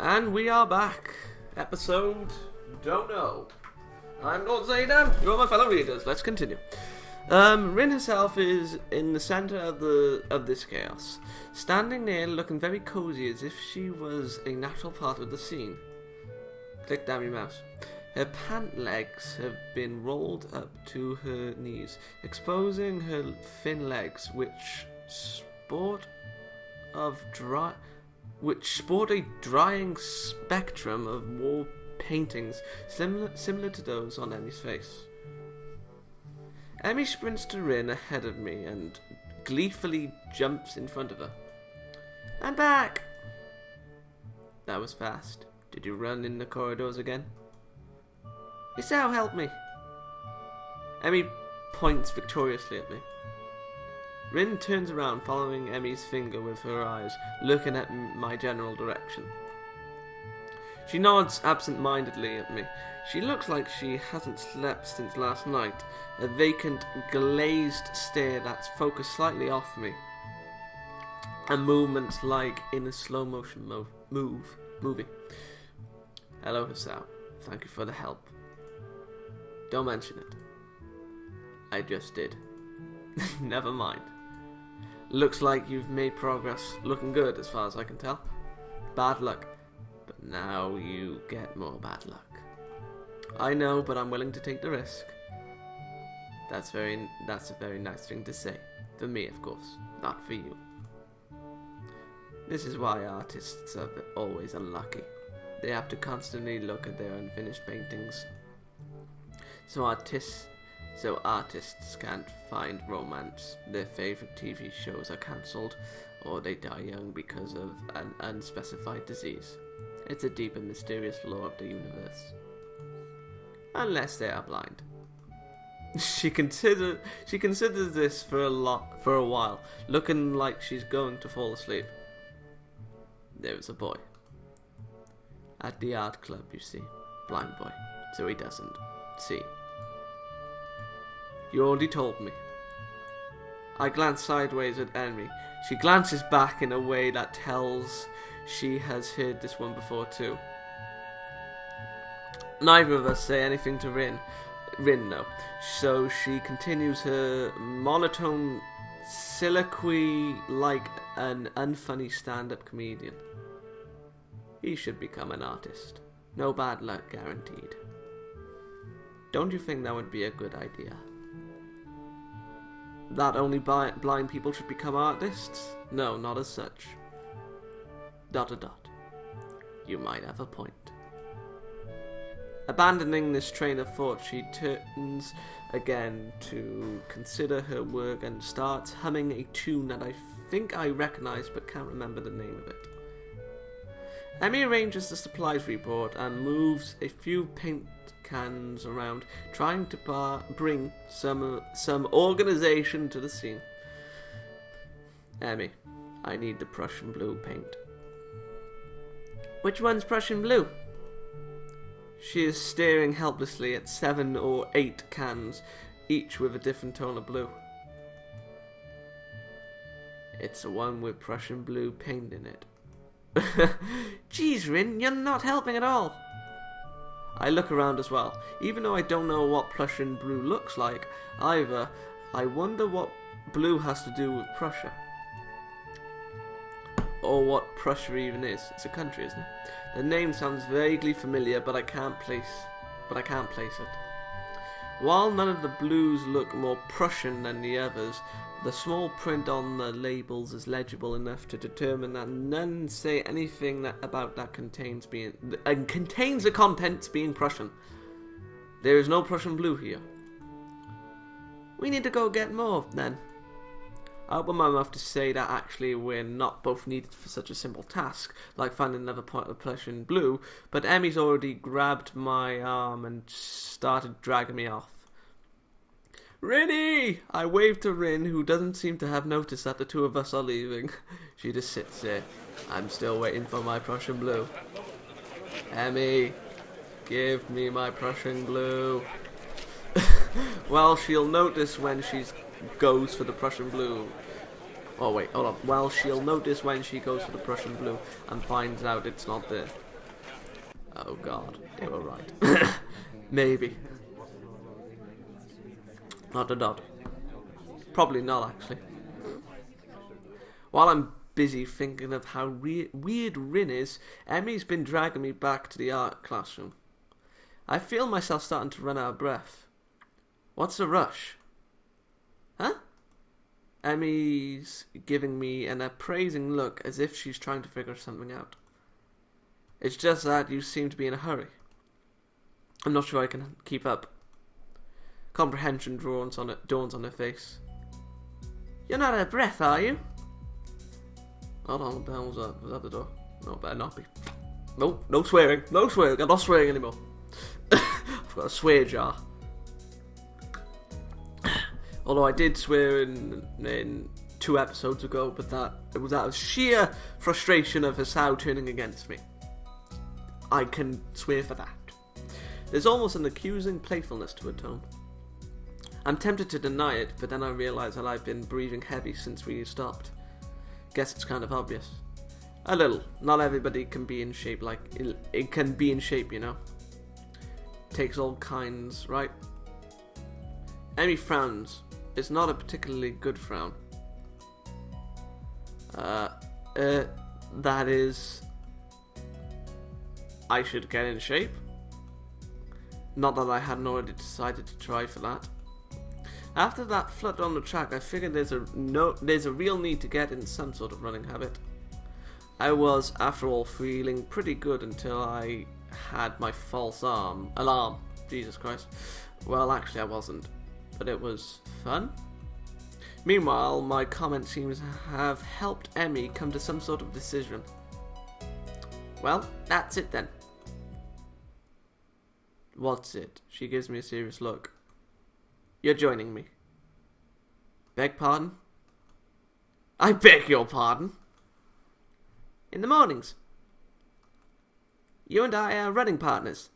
And we are back. Episode Don't Know. I'm Lord Xaydam. You're my fellow readers. Let's continue. Rin herself is in the center of this chaos, standing near, looking very cozy as if she was a natural part of the scene. Click down your mouse. Her pant legs have been rolled up to her knees, exposing her thin legs, which sport a drying spectrum of wall paintings similar to those on Emi's face. Emi sprints to Rin ahead of me and gleefully jumps in front of her. I'm back! That was fast. Did you run in the corridors again? So help me. Emi points victoriously at me. Rin turns around, following Emi's finger with her eyes, looking at my general direction. She nods absent-mindedly at me. She looks like she hasn't slept since last night, a vacant, glazed stare that's focused slightly off me, and movements like in a slow-motion movie. Hello, Hasao. Thank you for the help. Don't mention it. I just did. Never mind. Looks like you've made progress. Looking good as far as I can tell. Bad luck. But now you get more bad luck. I know, but I'm willing to take the risk. That's a very nice thing to say. For me, of course. Not for you. This is why artists are always unlucky. They have to constantly look at their unfinished paintings. So artists can't find romance. Their favorite TV shows are cancelled, or they die young because of an unspecified disease. It's a deep and mysterious law of the universe. Unless they are blind. She considers this for a while, looking like she's going to fall asleep. There's a boy. At the art club, you see. Blind boy. So he doesn't see. You already told me. I glance sideways at Emi. She glances back in a way that tells she has heard this one before too. Neither of us say anything to Rin no. So she continues her monotone soliloquy like an unfunny stand-up comedian. He should become an artist. No bad luck guaranteed. Don't you think that would be a good idea? That only blind people should become artists? No, not as such. ... You might have a point. Abandoning this train of thought, she turns again to consider her work and starts humming a tune that I think I recognize but can't remember the name of it. Emi arranges the supplies we brought and moves a few paint cans around, trying to bring some organization to the scene. Emi, I need the Prussian blue paint. Which one's Prussian blue? She is staring helplessly at 7 or 8 cans, each with a different tone of blue. It's the one with Prussian blue paint in it. Jeez, Rin, you're not helping at all. I look around as well. Even though I don't know what Prussian blue looks like either, I wonder what blue has to do with Prussia. Or what Prussia even is. It's a country, isn't it? The name sounds vaguely familiar, but I can't place it. While none of the blues look more Prussian than the others, the small print on the labels is legible enough to determine that none say anything about that contains the contents being Prussian. There is no Prussian blue here. We need to go get more, then. I open my mouth to say that actually we're not both needed for such a simple task, like finding another point of Prussian blue, but Emi's already grabbed my arm and started dragging me off. Rinny! I wave to Rin, who doesn't seem to have noticed that the two of us are leaving. She just sits there. I'm still waiting for my Prussian blue. Emi, give me my Prussian blue. Well, she'll notice when she goes for the Prussian blue. Oh wait, hold on. Well, she'll notice when she goes for the Prussian blue and finds out it's not there. Oh god, you were right. Maybe. Not a dot. Probably not, actually. While I'm busy thinking of how weird Rin is, Emi's been dragging me back to the art classroom. I feel myself starting to run out of breath. What's the rush? Huh? Emi's giving me an appraising look as if she's trying to figure something out. It's just that you seem to be in a hurry. I'm not sure I can keep up. Comprehension dawns on her face. You're not out of breath, are you? Hold on, what the hell was that the door? No, better not be. No swearing. No swearing. I'm not swearing anymore. I've got a swear jar. Although I did swear in 2 episodes ago, but it was out of sheer frustration of Hisao turning against me. I can swear for that. There's almost an accusing playfulness to her tone. I'm tempted to deny it, but then I realise that I've been breathing heavy since we stopped. Guess it's kind of obvious. A little. Not everybody can be in shape like... It can be in shape, you know. Takes all kinds, right? Emi frowns. It's not a particularly good frown. That is... I should get in shape. Not that I hadn't already decided to try for that. After that flutter on the track, I figured there's a real need to get in some sort of running habit. I was, after all, feeling pretty good until I had my false alarm. Jesus Christ. Well, actually I wasn't. But it was fun. Meanwhile, my comment seems to have helped Emi come to some sort of decision. Well, that's it then. What's it? She gives me a serious look. You're joining me. Beg pardon? I beg your pardon. In the mornings. You and I are running partners.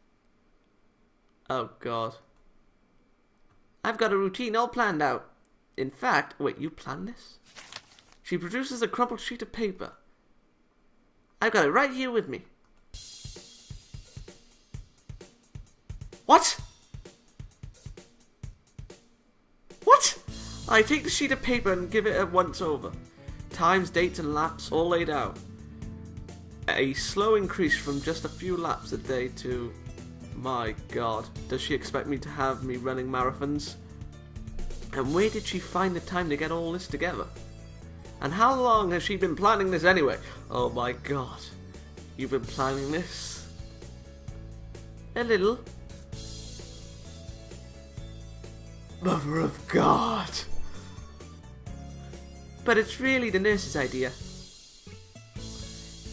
Oh god. I've got a routine all planned out. In fact, wait, you planned this? She produces a crumpled sheet of paper. I've got it right here with me. What? What? I take the sheet of paper and give it a once over. Times, dates and laps all laid out. A slow increase from just a few laps a day to... My god, does she expect me to have me running marathons? And where did she find the time to get all this together? And how long has she been planning this anyway? Oh my god, you've been planning this? A little. Mother of God. But it's really the nurse's idea.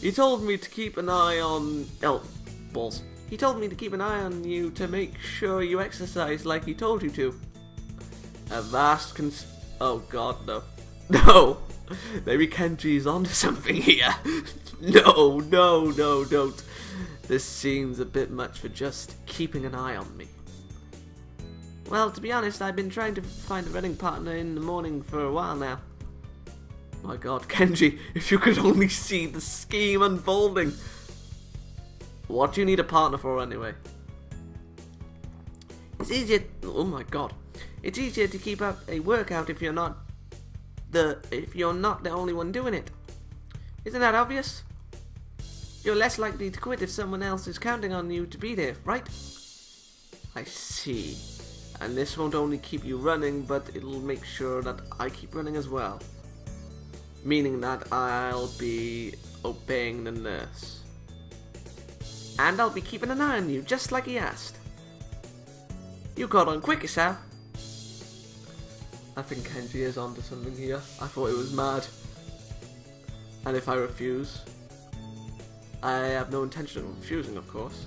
He told me to keep an eye on... Oh, balls. He told me to keep an eye on you to make sure you exercise like he told you to. A vast Oh god, no. No! Maybe Kenji's onto something here. No, don't. This seems a bit much for just keeping an eye on me. Well, to be honest, I've been trying to find a running partner in the morning for a while now. My god, Kenji, if you could only see the scheme unfolding. What do you need a partner for anyway? It's easier... Oh my god. It's easier to keep up a workout if you're not the only one doing it. Isn't that obvious? You're less likely to quit if someone else is counting on you to be there, right? I see. And this won't only keep you running, but it'll make sure that I keep running as well. Meaning that I'll be obeying the nurse. And I'll be keeping an eye on you, just like he asked. You caught on quick, Hisao. I think Kenji is onto something here. I thought it was mad. And if I refuse... I have no intention of refusing, of course.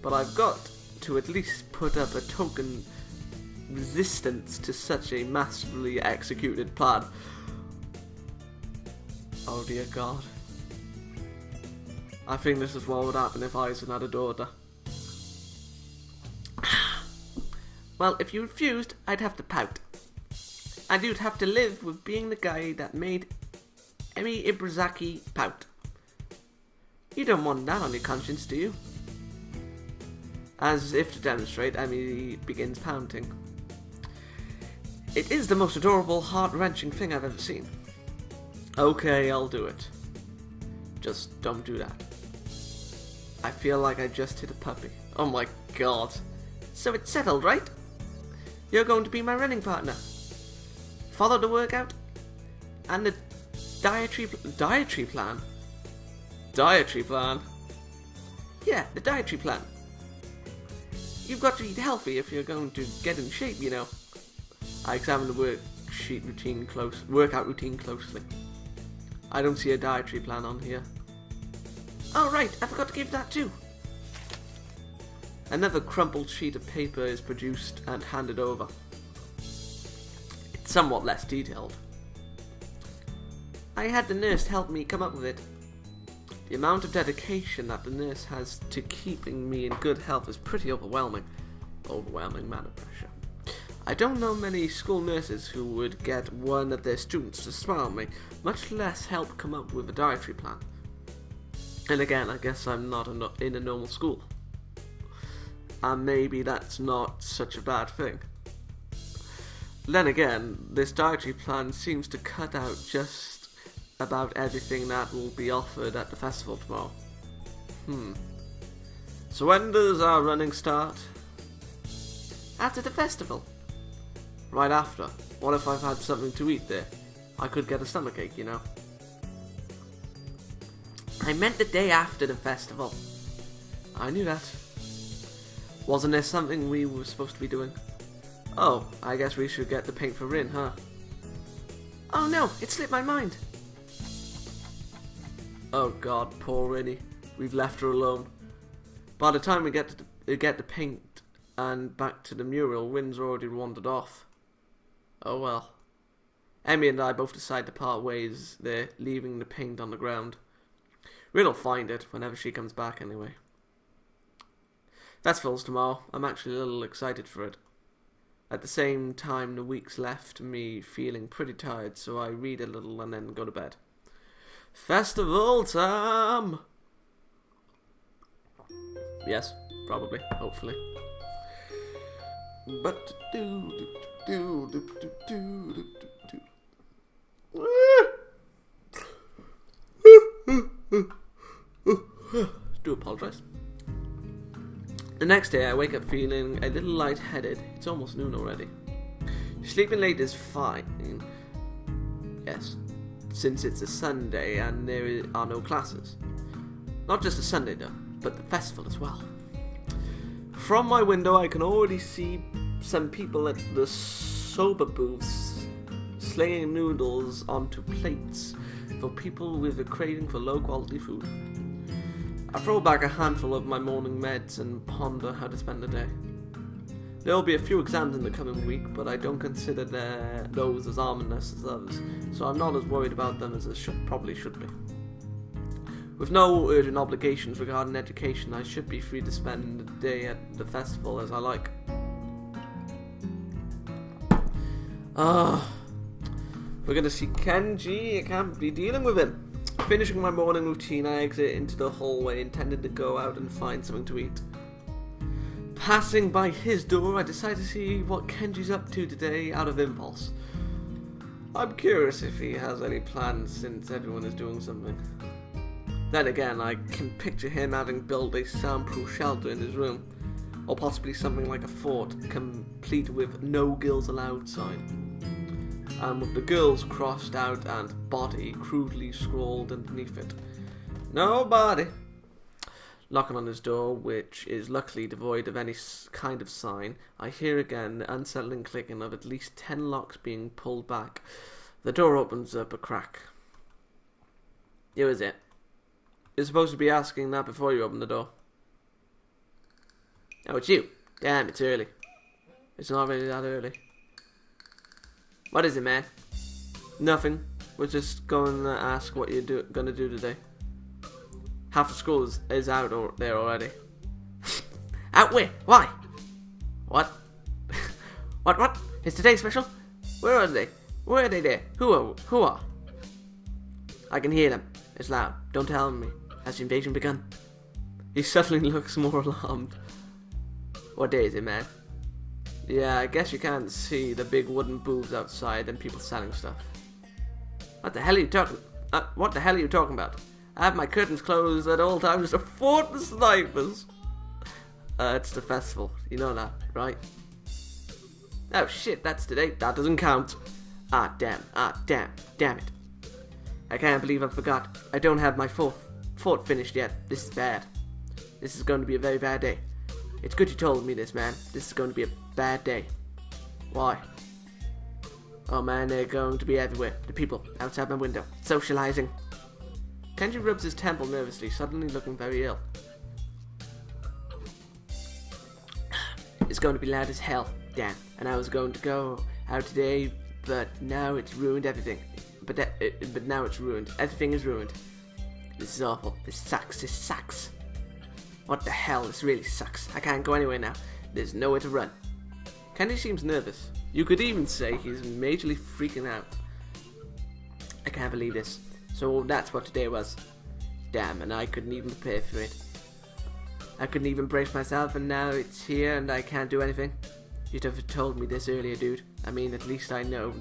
But I've got to at least put up a token resistance to such a masterfully executed plan. Oh dear God. I think this is what would happen if Aizen had a daughter. Well, if you refused, I'd have to pout. And you'd have to live with being the guy that made Emi Ibrazaki pout. You don't want that on your conscience, do you? As if to demonstrate, Emi begins pounding. It is the most adorable, heart-wrenching thing I've ever seen. Okay, I'll do it. Just don't do that. I feel like I just hit a puppy. Oh my god. So it's settled, right? You're going to be my running partner. Follow the workout and the dietary plan. Dietary plan? Yeah, the dietary plan. You've got to eat healthy if you're going to get in shape, you know. I examined the workout routine closely. I don't see a dietary plan on here. Oh right, I forgot to give that too. Another crumpled sheet of paper is produced and handed over. It's somewhat less detailed. I had the nurse help me come up with it. The amount of dedication that the nurse has to keeping me in good health is pretty overwhelming. Overwhelming amount of pressure. I don't know many school nurses who would get one of their students to smile at me, much less help come up with a dietary plan. And again, I guess I'm not in a normal school. And maybe that's not such a bad thing. Then again, this dietary plan seems to cut out just about everything that will be offered at the festival tomorrow. So when does our running start? After the festival. Right after. What if I've had something to eat there? I could get a stomachache, you know. I meant the day after the festival. I knew that. Wasn't there something we were supposed to be doing? Oh, I guess we should get the paint for Rin, huh? Oh no, it slipped my mind. Oh god, poor Rinny. We've left her alone. By the time we get the paint and back to the mural, Rin's already wandered off. Oh well. Emi and I both decide to part ways there, leaving the paint on the ground. Rin will find it whenever she comes back anyway. Festival's tomorrow. I'm actually a little excited for it. At the same time, the week's left me feeling pretty tired, so I read a little and then go to bed. Festival time! Yes, probably, hopefully. But do apologise. The next day I wake up feeling a little lightheaded. It's almost noon already. Sleeping late is fine. Yes, since it's a Sunday and there are no classes. Not just a Sunday though, but the festival as well. From my window I can already see some people at the soba booths slinging noodles onto plates for people with a craving for low quality food. I throw back a handful of my morning meds and ponder how to spend the day. There will be a few exams in the coming week, but I don't consider those as ominous as others, so I'm not as worried about them as I probably should be. With no urgent obligations regarding education, I should be free to spend the day at the festival as I like. We're gonna see Kenji. I can't be dealing with him. Finishing my morning routine, I exit into the hallway, intending to go out and find something to eat. Passing by his door, I decide to see what Kenji's up to today out of impulse. I'm curious if he has any plans since everyone is doing something. Then again, I can picture him having built a soundproof shelter in his room, or possibly something like a fort, complete with no girls allowed sign. And with the girls crossed out and body crudely scrawled underneath it. Nobody. Knocking on his door, which is luckily devoid of any kind of sign, I hear again the unsettling clicking of at least 10 locks being pulled back. The door opens up a crack. Who is it? You're supposed to be asking that before you open the door. Oh, it's you. Damn, it's early. It's not really that early. What is it, man? Nothing. We're just going to ask what you're going to do today. Half the school is out there already. Out where? Why? What? What? Is today special? Where are they? Where are they there? Who are? I can hear them. It's loud. Don't tell me. Has the invasion begun? He suddenly looks more alarmed. What day is it, man? Yeah, I guess you can't see the big wooden booths outside and people selling stuff. What the hell are you talking? What the hell are you talking about? I have my curtains closed at all times to thwart the snipers. It's the festival. You know that, right? Oh shit, that's today. That doesn't count. Damn it. I can't believe I forgot. I don't have my fort finished yet. This is bad. This is going to be a very bad day. It's good you told me this, man. This is going to be a bad day. Why? Oh man, they're going to be everywhere. The people outside my window, socializing. Kenji rubs his temple nervously, suddenly looking very ill. It's going to be loud as hell, damn. And I was going to go out today, but now it's ruined everything. But now it's ruined. Everything is ruined. This is awful. This sucks. What the hell? This really sucks. I can't go anywhere now. There's nowhere to run. Kenji seems nervous. You could even say he's majorly freaking out. I can't believe this. So that's what today was. Damn, and I couldn't even prepare for it. I couldn't even brace myself, and now it's here and I can't do anything. You'd have told me this earlier, dude. I mean, at least I know,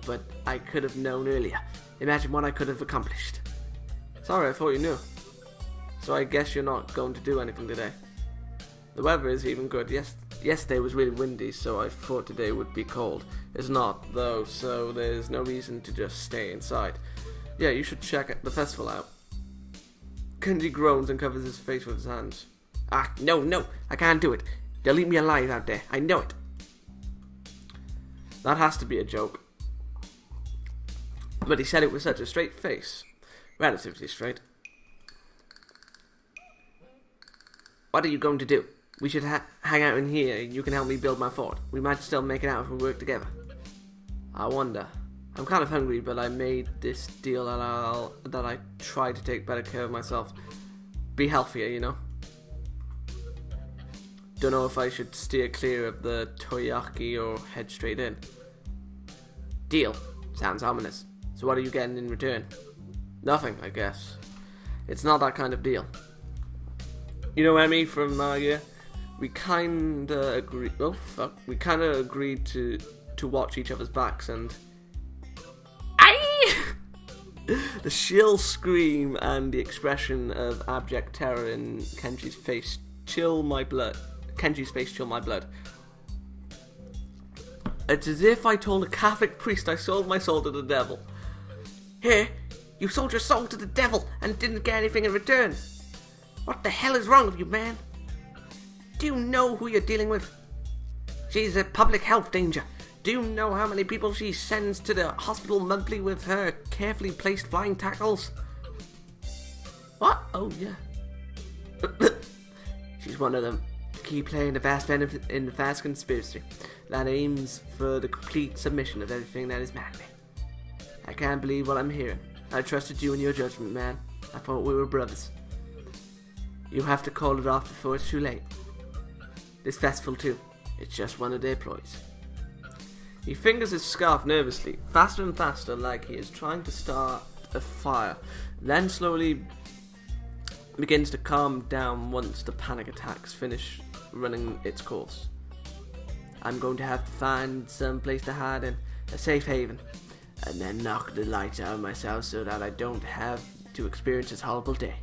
but I could have known earlier. Imagine what I could have accomplished. Sorry, I thought you knew. So I guess you're not going to do anything today. The weather is even good. Yesterday was really windy, so I thought today would be cold. It's not, though, so there's no reason to just stay inside. Yeah, you should check the festival out. Kenji groans and covers his face with his hands. No, I can't do it. They'll eat me alive out there. I know it. That has to be a joke. But he said it with such a straight face. Relatively straight. What are you going to do? We should hang out in here. You can help me build my fort. We might still make it out if we work together. I wonder. I'm kind of hungry, but I made this deal that I try to take better care of myself. Be healthier, you know? Don't know if I should steer clear of the Toyaki or head straight in. Deal. Sounds ominous. So what are you getting in return? Nothing, I guess. It's not that kind of deal. You know, Emi from Magia, we kinda agreed. Oh fuck! We kinda agreed to watch each other's backs, and the shrill scream and the expression of abject terror in Kenji's face chill my blood. It's as if I told a Catholic priest I sold my soul to the devil. Here, you sold your soul to the devil and didn't get anything in return. What the hell is wrong with you, man? Do you know who you're dealing with? She's a public health danger. Do you know how many people she sends to the hospital monthly with her carefully placed flying tackles? What? Oh, yeah. She's one of them. Key player in the vast conspiracy that aims for the complete submission of everything that is manly. I can't believe what I'm hearing. I trusted you in your judgment, man. I thought we were brothers. You have to call it off before it's too late. This festival too. It's just one of their ploys. He fingers his scarf nervously, faster and faster, like he is trying to start a fire, then slowly begins to calm down once the panic attacks finish running its course. I'm going to have to find some place to hide in, a safe haven, and then knock the lights out of myself so that I don't have to experience this horrible day.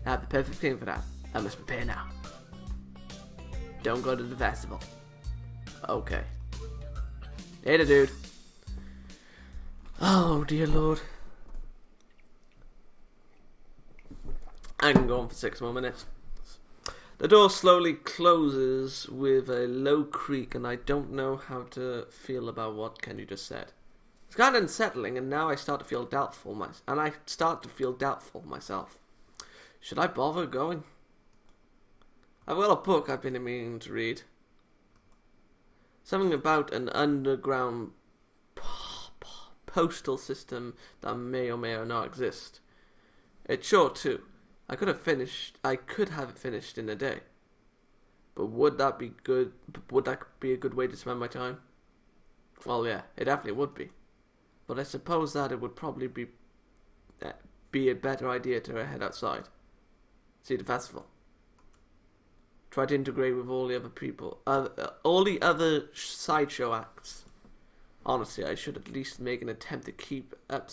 I have the perfect thing for that. I must prepare now. Don't go to the festival. Okay. Later, dude. Oh, dear Lord. I can go on for 6 more minutes. The door slowly closes with a low creak, and I don't know how to feel about what Kenji just said. It's kind of unsettling, and now I start to feel doubtful myself. Should I bother going? I've got a book I've been meaning to read. Something about an underground postal system that may or may not exist. It's short too. I could have it finished in a day. But would that be good? Would that be a good way to spend my time? Well, yeah, it definitely would be. But I suppose that it would probably be a better idea to head outside. See the festival. Try to integrate with all the other people, all the other sideshow acts. Honestly, I should at least make an attempt to keep up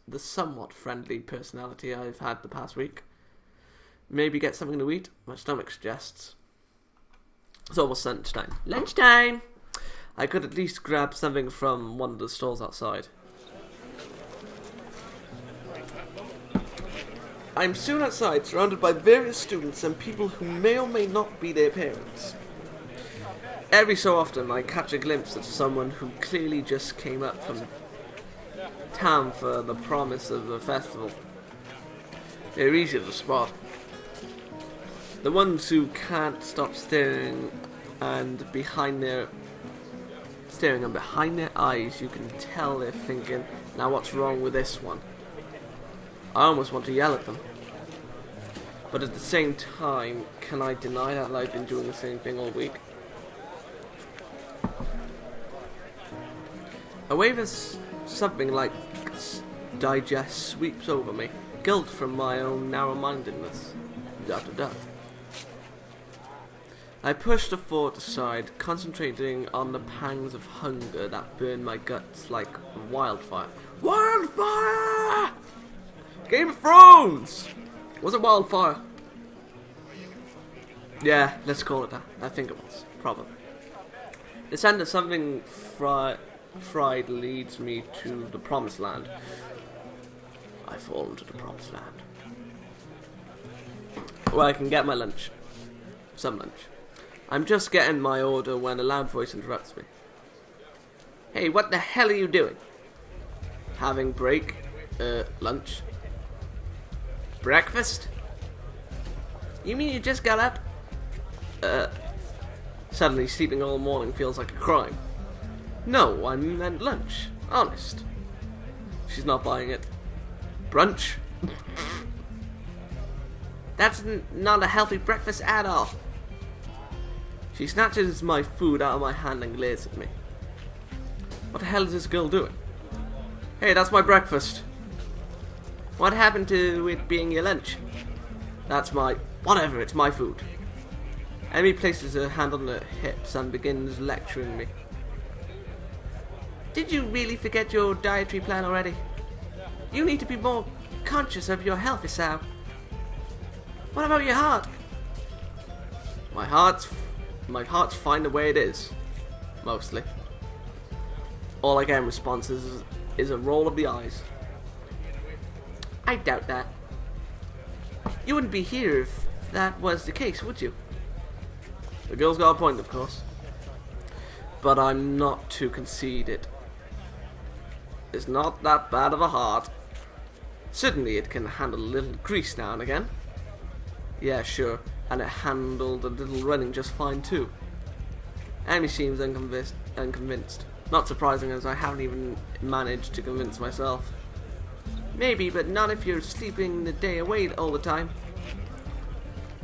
the somewhat friendly personality I've had the past week. Maybe get something to eat. My stomach suggests. It's almost lunchtime. Lunchtime! I could at least grab something from one of the stalls outside. I'm soon outside, surrounded by various students and people who may or may not be their parents. Every so often I catch a glimpse of someone who clearly just came up from town for the promise of the festival. They're easy to spot. The ones who can't stop staring and behind their eyes you can tell they're thinking, now what's wrong with this one? I almost want to yell at them. But at the same time, can I deny that I've been doing the same thing all week? A wave of something like digest sweeps over me, guilt from my own narrow-mindedness. ... I push the thought aside, concentrating on the pangs of hunger that burn my guts like wildfire. Wildfire! Game of Thrones! Was it wildfire? Yeah, let's call it that. I think it was. Probably. The scent of something fried leads me to the promised land. I fall into the promised land. Where I can get my lunch. Some lunch. I'm just getting my order when a loud voice interrupts me. Hey, what the hell are you doing? Having break? Lunch? Breakfast? You mean you just got up? Suddenly sleeping all morning feels like a crime. No, I meant lunch. Honest. She's not buying it. Brunch? That's not a healthy breakfast at all. She snatches my food out of my hand and glares at me. What the hell is this girl doing? Hey, that's my breakfast. What happened to it being your lunch? That's my... whatever, it's my food. Emi places her hand on her hips and begins lecturing me. Did you really forget your dietary plan already? You need to be more conscious of your health, Isao. What about your heart? My heart's fine the way it is. Mostly. All I get in response is a roll of the eyes. I doubt that. You wouldn't be here if that was the case, would you? The girl's got a point, of course. But I'm not to concede it. It's not that bad of a heart. Certainly it can handle a little grease now and again. Yeah, sure. And it handled a little running just fine too. Amy seems unconvinced. Not surprising, as I haven't even managed to convince myself. Maybe, but not if you're sleeping the day away all the time.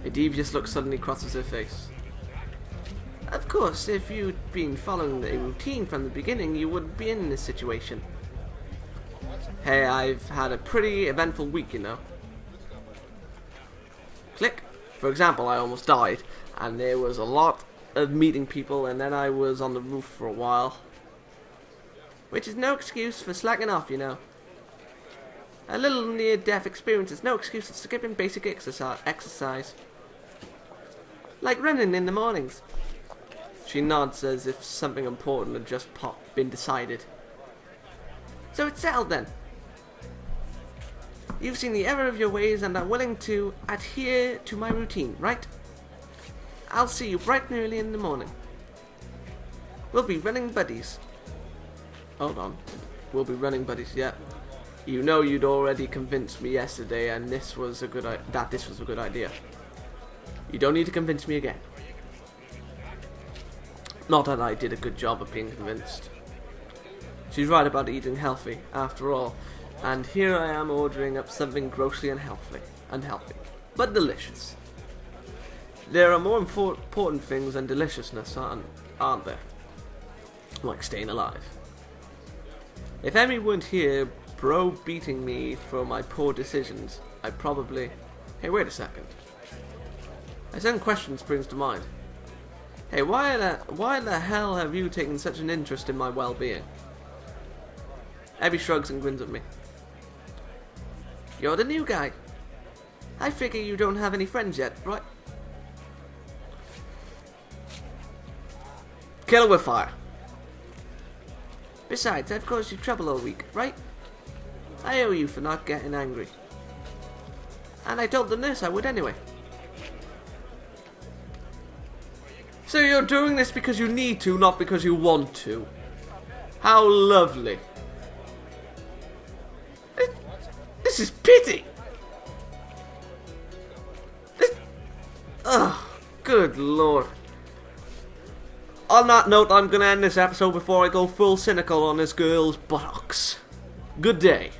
A devious look suddenly crosses her face. Of course, if you'd been following a routine from the beginning, you wouldn't be in this situation. Hey, I've had a pretty eventful week, you know. Click. For example, I almost died, and there was a lot of meeting people, and then I was on the roof for a while. Which is no excuse for slacking off, you know. A little near-death experience is no excuse for skipping basic exercise. Like running in the mornings. She nods as if something important had just been decided. So it's settled then. You've seen the error of your ways and are willing to adhere to my routine, right? I'll see you bright and early in the morning. We'll be running buddies. Hold on. We'll be running buddies, yeah. You know you'd already convinced me yesterday and this was a good idea. You don't need to convince me again. Not that I did a good job of being convinced. She's right about eating healthy, after all. And here I am ordering up something grossly unhealthy, but delicious. There are more important things than deliciousness, aren't there? Like staying alive. If Emi weren't here, beating me for my poor decisions, I'd probably... Hey, wait a second. A sudden question springs to mind. Hey, why the hell have you taken such an interest in my well-being? Abby shrugs and grins at me. You're the new guy. I figure you don't have any friends yet, right? Kill her with fire. Besides, I've caused you trouble all week, right? I owe you for not getting angry. And I told the nurse I would anyway. So you're doing this because you need to, not because you want to. How lovely. This is pity. Oh, good lord. On that note, I'm going to end this episode before I go full cynical on this girl's buttocks. Good day.